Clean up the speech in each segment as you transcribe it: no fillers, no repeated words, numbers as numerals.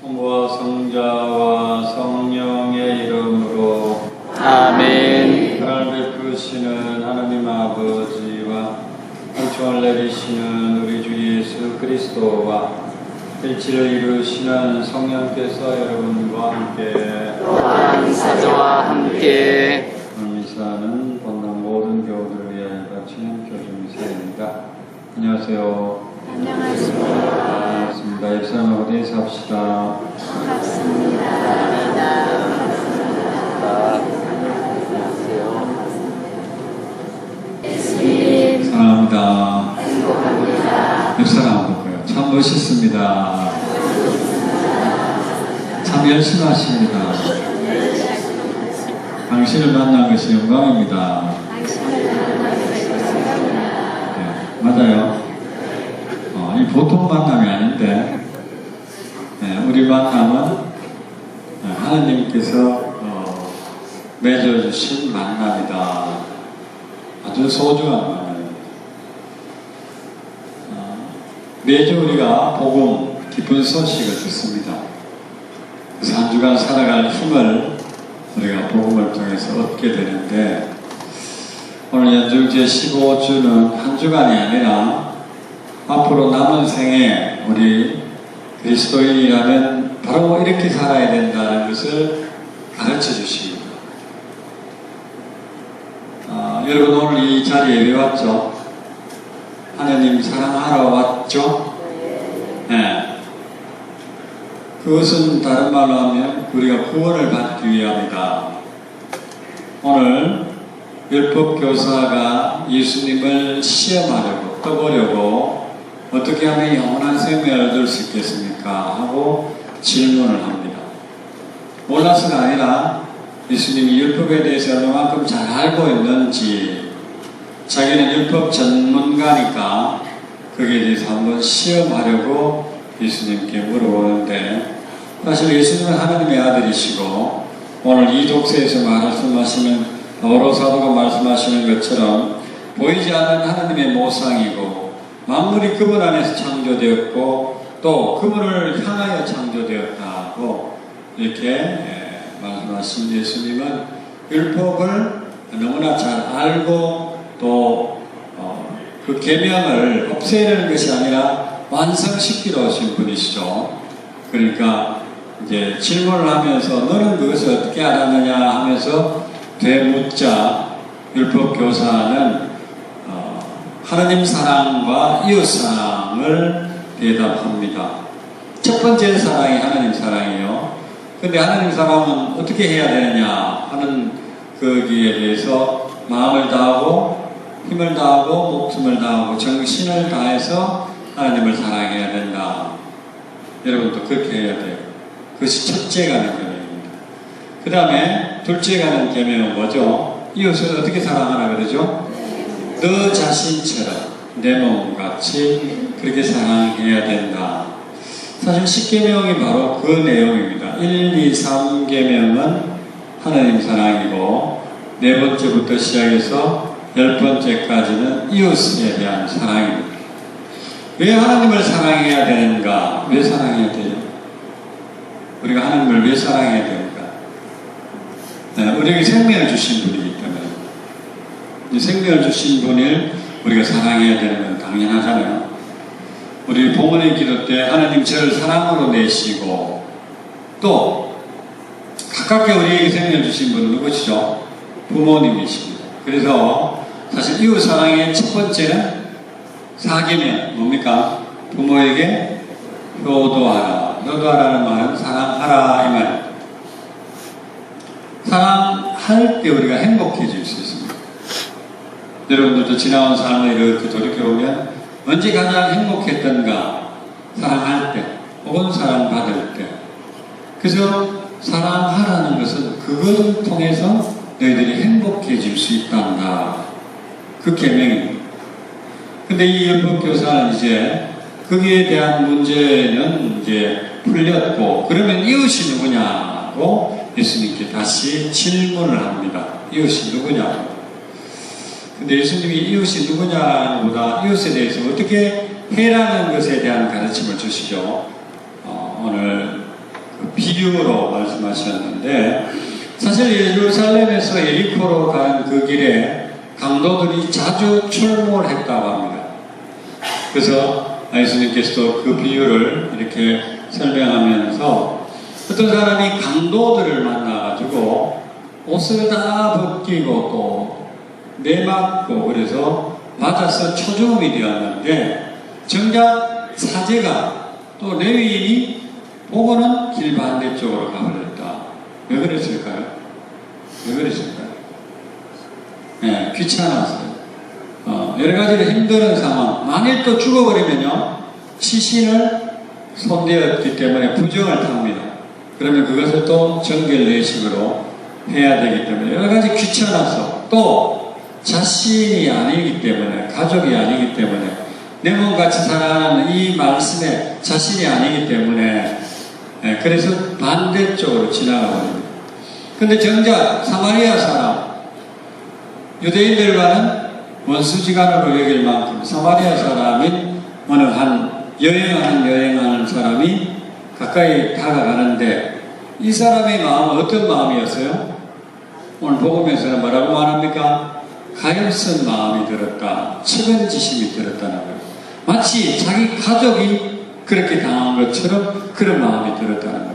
성부와 성자와 성령의 이름으로 아멘. 사랑을 베푸시는 하나님 아버지와 은총을 내리시는 우리 주 예수 그리스도와 일치를 이루시는 성령께서 여러분과 함께 또한 사자와 함께 미사는 본당 모든 교우들을 위하여 바치는 교주미사입니다. 안녕하세요. 안녕하십니까. 반갑습니다. 입사하고 인사합시다. 반갑습니다. 예수님 사랑합니다. 행복합니다. 입사를 안 볼까요? 참 멋있습니다. 참 열심히 하십니다. 당신을 만난 것이 영광입니다. 당신을 만나게 되셨습니다. 네, 맞아요. 이 보통 만남이 아닌데, 우리 만남은 하나님께서 맺어주신 만남이다. 아주 소중한 만남입니다. 매주 우리가 복음, 기쁜 소식을 듣습니다. 그래서 한 주간 살아갈 힘을 우리가 복음을 통해서 얻게 되는데, 오늘 연중 제15주는 한 주간이 아니라 앞으로 남은 생에 우리 그리스도인이라면 바로 이렇게 살아야 된다는 것을 가르쳐 주십니다. 여러분 오늘 이 자리에 왜 왔죠? 하나님 사랑하러 왔죠? 네. 그것은 다른 말로 하면 우리가 구원을 받기 위함이다. 오늘 율법교사가 예수님을 시험하려고 떠보려고 어떻게 하면 영원한 생명을 얻을 수 있겠습니까? 하고 질문을 합니다. 몰라서가 아니라 예수님이 율법에 대해서 얼마만큼 잘 알고 있는지, 자기는 율법 전문가니까 거기에 대해서 한번 시험하려고 예수님께 물어보는데, 사실 예수님은 하나님의 아들이시고 오늘 이 독서에서 말씀하시는 바오로 사도가 말씀하시는 것처럼 보이지 않는 하나님의 모상이고 만물이 그분 안에서 창조되었고 또 그분을 향하여 창조되었다고 이렇게 말씀하신 예수님은 율법을 너무나 잘 알고 또 그 계명을 없애는 것이 아니라 완성시키러 오신 분이시죠. 그러니까 이제 질문을 하면서 너는 그것을 어떻게 알았느냐 하면서 되묻자 율법 교사는 하나님 사랑과 이웃 사랑을 대답합니다. 첫 번째 사랑이 하나님 사랑이에요. 근데 하나님 사랑은 어떻게 해야 되느냐 하는 거기에 대해서 마음을 다하고 힘을 다하고 목숨을 다하고 정신을 다해서 하나님을 사랑해야 된다. 여러분도 그렇게 해야 돼요. 그것이 첫째 가는 계명입니다. 그 다음에 둘째 가는 계명은 뭐죠? 이웃을 어떻게 사랑하라 그러죠? 너 자신처럼 내 몸같이 그렇게 사랑해야 된다. 사실 10계명이 바로 그 내용입니다. 1, 2, 3계명은 하나님 사랑이고 네 번째부터 시작해서 10번째까지는 이웃에 대한 사랑입니다. 왜 하나님을 사랑해야 되는가? 왜 사랑해야 되죠? 우리가 하나님을 왜 사랑해야 됩니까? 우리에게 생명을 주신 분이기 때문에 이 생명을 주신 분을 우리가 사랑해야 되는 건 당연하잖아요. 우리 본문의 기도 때 하나님 저를 사랑으로 내시고 또 가깝게 우리에게 생명을 주신 분은 누구시죠? 부모님이십니다. 그래서 사실 이웃 사랑의 첫 번째는 4계명 뭡니까? 부모에게 효도하라. 효도하라는 말은 사랑하라 이 말. 사랑할 때 우리가 행복해질 수 있습니다. 여러분들도 지나온 삶을 이렇게 돌이켜보면 언제 가장 행복했던가? 사랑할 때 혹은 사랑받을 때. 그래서 사랑하라는 것은 그것을 통해서 너희들이 행복해질 수 있단다. 그 계명입니다. 근데 이 율법교사는 이제 거기에 대한 문제는 이제 풀렸고, 그러면 이웃이 누구냐고 예수님께 다시 질문을 합니다. 이웃이 누구냐고. 근데 예수님이 이웃이 누구냐는 보다 이웃에 대해서 어떻게 해라는 것에 대한 가르침을 주시죠. 오늘 비유로 말씀하셨는데 사실 예루살렘에서 예리코로 가는 그 길에 강도들이 자주 출몰했다고 합니다. 그래서 예수님께서도 그 비유를 이렇게 설명하면서 어떤 사람이 강도들을 만나가지고 옷을 다 벗기고 또 내맞고 그래서 맞아서 초죽음이 되었는데 정작 사제가 또 레위인이 보고는 길 반대쪽으로 가버렸다. 왜 그랬을까요? 왜 그랬을까요? 네, 귀찮았어요. 여러 가지로 힘든 상황. 만일 또 죽어버리면요, 시신을 손대었기 때문에 부정을 탑니다. 그러면 그것을 또 정결례식으로 해야 되기 때문에 여러 가지 귀찮아서 또 자신이 아니기 때문에 가족이 아니기 때문에 내 몸같이 살아가는 이 말씀에 자신이 아니기 때문에 그래서 반대쪽으로 지나가 버립니다. 근데 정작 사마리아 사람 유대인들과는 원수지간으로 여길 만큼 사마리아 사람인 어느 한 여행하는 사람이 가까이 다가가는데 이 사람의 마음은 어떤 마음이었어요? 오늘 복음에서는 뭐라고 말합니까? 가엾은 마음이 들었다. 측은지심이 들었다는 거예요. 마치 자기 가족이 그렇게 당한 것처럼 그런 마음이 들었다는 겁니다.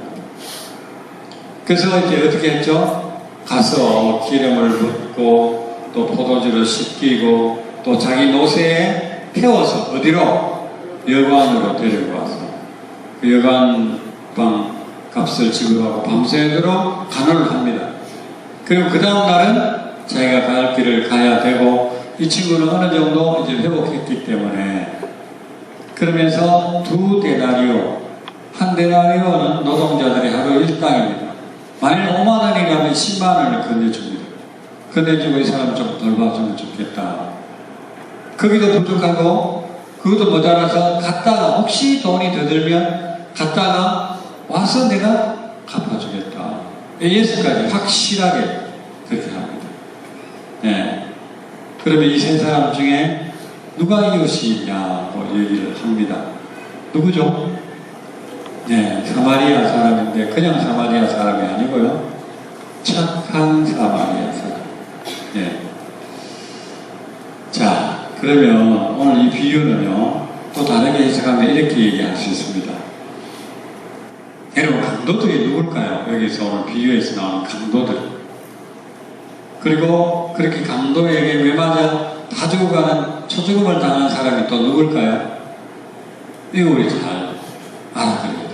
그래서 이제 어떻게 했죠? 가서 기름을 붓고 또 포도주를 씻기고 또 자기 노새에 태워서 어디로? 여관으로 데리고 와서 그 여관방 값을 지불하고 밤새도록 간호를 합니다. 그리고 그 다음 날은 자기가 갈 길을 가야 되고 이 친구는 어느 정도 이제 회복했기 때문에 그러면서 2데나리오, 1데나리오는 노동자들의 하루 일당입니다. 만일 5만 원이라면 10만 원을 건네줍니다. 건네주고 이 사람 좀 돌봐주면 좋겠다. 거기도 부족하고 그것도 모자라서 갔다가 혹시 돈이 더 들면 갔다가 와서 내가 갚아주겠다. 예수까지 확실하게 그렇게 합니다. 네. 그러면 이 세 사람 중에 누가 이웃이냐고 얘기를 합니다. 누구죠? 네, 사마리아 사람인데 그냥 사마리아 사람이 아니고요. 착한 사마리아 사람. 네. 자, 그러면 오늘 이 비유는요, 또 다르게 해석하면 이렇게 얘기할 수 있습니다. 여러분, 강도들이 누굴까요? 여기서 오늘 비유에서 나오는 강도들. 그리고 그렇게 강도에게 왜 맞아 다 죽어가는 초죽음을 당한 사람이 또 누굴까요? 이거 우리 잘 알아들어야 돼요.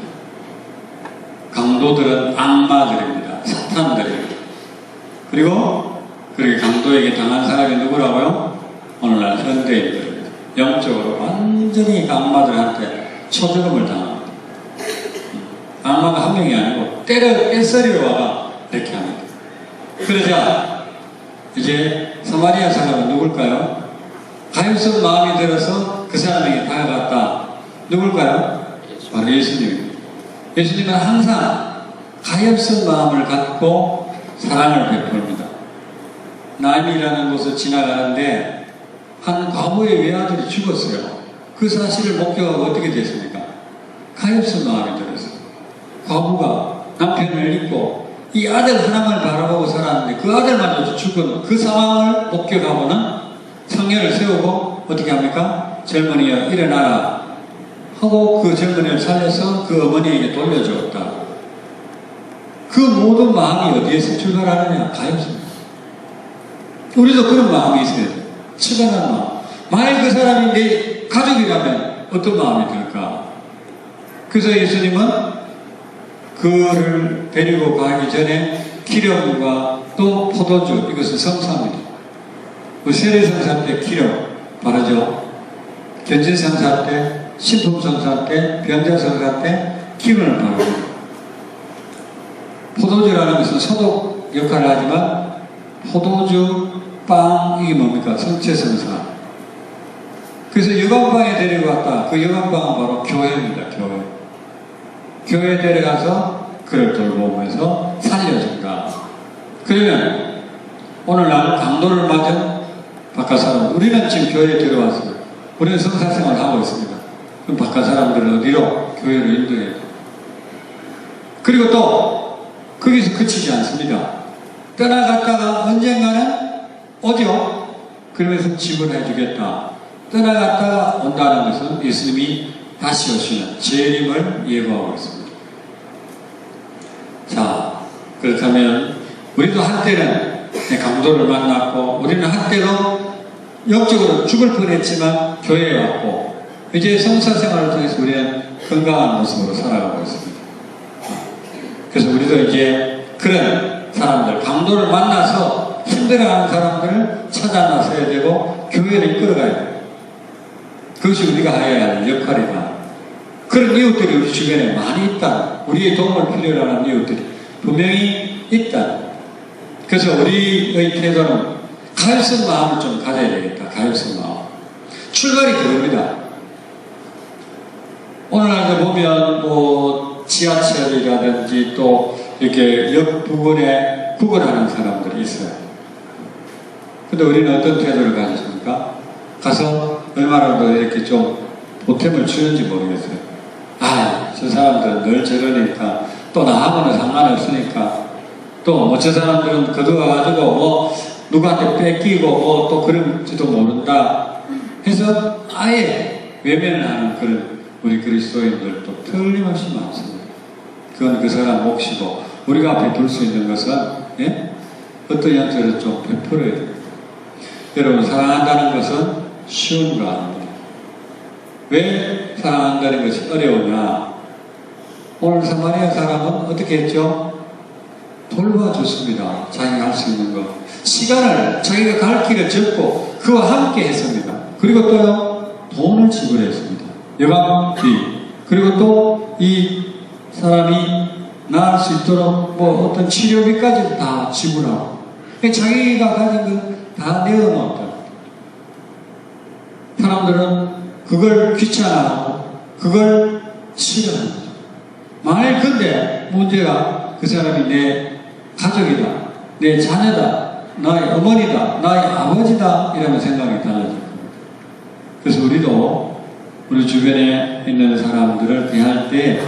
강도들은 악마들입니다. 사탄들입니다. 그리고 그렇게 강도에게 당한 사람이 누구라고요? 오늘날 현대인들입니다. 영적으로 완전히 악마들한테 초죽음을 당합니다. 악마가 한 명이 아니고 떼서리로 와가 이렇게 합니다. 그러자 이제 사마리아 사람은 누굴까요? 가엾은 마음이 들어서 그 사람에게 다가갔다. 누굴까요? 바로 예수님입니다. 예수님은 항상 가엾은 마음을 갖고 사랑을 베풉니다. 나인이라는 곳을 지나가는데 한 과부의 외아들이 죽었어요. 그 사실을 목격하고 어떻게 됐습니까? 가엾은 마음이 들었어요. 과부가 남편을 잊고 이 아들 하나만 바라보고 살았는데 그 아들마저 죽은 그 상황을 목격하고는 성녀를 세우고 어떻게 합니까? 젊은이여 일어나라 하고 그 젊은이를 살려서 그 어머니에게 돌려주었다. 그 모든 마음이 어디에서 출발하느냐? 가엾습니다. 우리도 그런 마음이 있어야 돼요. 치근한 마음. 만약 그 사람이 내 가족이라면 어떤 마음이 들까? 그래서 예수님은 그를 데리고 가기 전에 기름과 또 포도주, 이것은 성사입니다. 그 세례성사 때 기름 바르죠. 견진성사 때, 신품성사 때, 변자성사 때 기름을 바릅니다. 포도주라는 것은 소독 역할을 하지만 포도주, 빵, 이게 뭡니까? 성체성사. 그래서 여관방에 데리고 갔다. 그 여관방은 바로 교회입니다. 교회에 데려가서 그를 돌보면서 살려준다. 그러면 오늘날 강도를 맞은 바깥 사람, 우리는 지금 교회에 들어왔습니다. 우리는 성사생활을 하고 있습니다. 그럼 바깥 사람들은 어디로? 교회로 인도해야 돼요. 그리고 또 거기서 그치지 않습니다. 떠나갔다가 언젠가는 오죠. 그러면서 지불해 주겠다. 떠나갔다가 온다는 것은 예수님이 다시 오시는 재림을 예고하고 있습니다. 자, 그렇다면 우리도 한때는 강도를 만났고 우리는 한때도 영적으로 죽을 뻔했지만 교회에 왔고 이제 성사 생활을 통해서 우리는 건강한 모습으로 살아가고 있습니다. 그래서 우리도 이제 그런 사람들, 강도를 만나서 힘들어하는 사람들을 찾아 나서야 되고 교회를 이끌어가야 돼요. 그것이 우리가 해야 할 역할이다. 그런 이웃들이 우리 주변에 많이 있다. 우리의 도움을 필요로 하는 이웃들이 분명히 있다. 그래서 우리의 태도는 가엾은 마음을 좀 가져야 되겠다. 가엾은 마음. 출발이 그겁니다. 오늘날도 보면 뭐 지하철이라든지 또 이렇게 역 부근에 구걸하는 사람들이 있어요. 근데 우리는 어떤 태도를 가졌습니까? 가서 얼마나 더 이렇게 좀 보탬을 주는지 모르겠어요. 아, 저 사람들은 늘 저러니까 또 나하고는 상관없으니까 또 뭐 저 사람들은 거두어가지고 뭐 누구한테 뺏기고 뭐 또 그런지도 모른다 해서 아예 외면을 하는 그런 우리 그리스도인들도 틀림없이 많습니다. 그건 그 사람 몫이고 우리가 베풀 수 있는 것은 어떤 형태로 좀 베풀어야 됩니다. 여러분, 사랑한다는 것은 쉬운 거 아닙니다. 왜 사랑한다는 것이 어려우냐? 오늘 사마리아 사람은 어떻게 했죠? 돌봐줬습니다. 자기가 할 수 있는 것. 시간을 자기가 갈 길을 접고 그와 함께 했습니다. 그리고 또요, 돈을 지불했습니다. 여방비. 그리고 또 이 사람이 나을 수 있도록 뭐 어떤 치료비까지도 다 지불하고 자기가 가진 것 다 내어놓았다. 사람들은 그걸 귀찮아하고 그걸 싫어합니다. 만일 근데 문제가 그 사람이 내 가족이다, 내 자녀다, 나의 어머니다, 나의 아버지다 이라는 생각이 달라질 겁니다. 그래서 우리도 우리 주변에 있는 사람들을 대할 때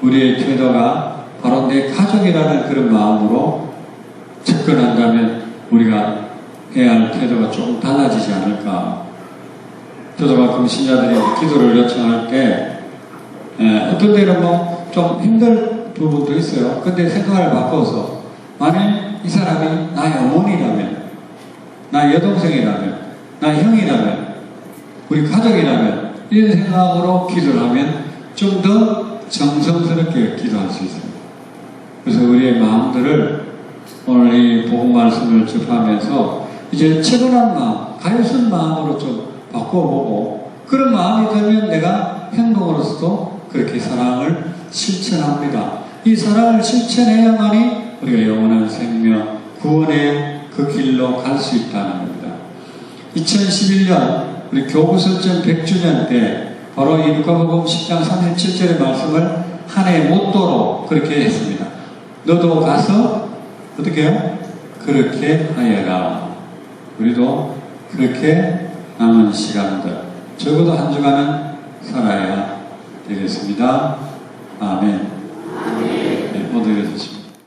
우리의 태도가 바로 내 가족이라는 그런 마음으로 접근한다면 우리가 해야 할 태도가 조금 달라지지 않을까. 저도 가끔 신자들이 기도를 요청할 때 어떤 때는 뭐 좀 힘들 부분도 있어요. 근데 생각을 바꿔서 만일 이 사람이 나의 어머니라면, 나의 여동생이라면, 나의 형이라면, 우리 가족이라면 이런 생각으로 기도를 하면 좀 더 정성스럽게 기도할 수 있습니다. 그래서 우리의 마음들을 오늘 이 복음 말씀을 접하면서 이제 채근한 마음, 가엾은 마음으로 좀 바꿔보고 그런 마음이 들면 내가 행동으로서도 그렇게 사랑을 실천합니다. 이 사랑을 실천해야만이 우리가 영원한 생명, 구원의 그 길로 갈 수 있다는 겁니다. 2011년 우리 교구설정 100주년 때 바로 이 누가복음 10장 37절의 말씀을 한 해 모토로 그렇게 했습니다. 너도 가서 어떻게 해요? 그렇게 하여라. 우리도 그렇게 남은 시간들 적어도 한 주간은 살아야 되겠습니다. 아멘.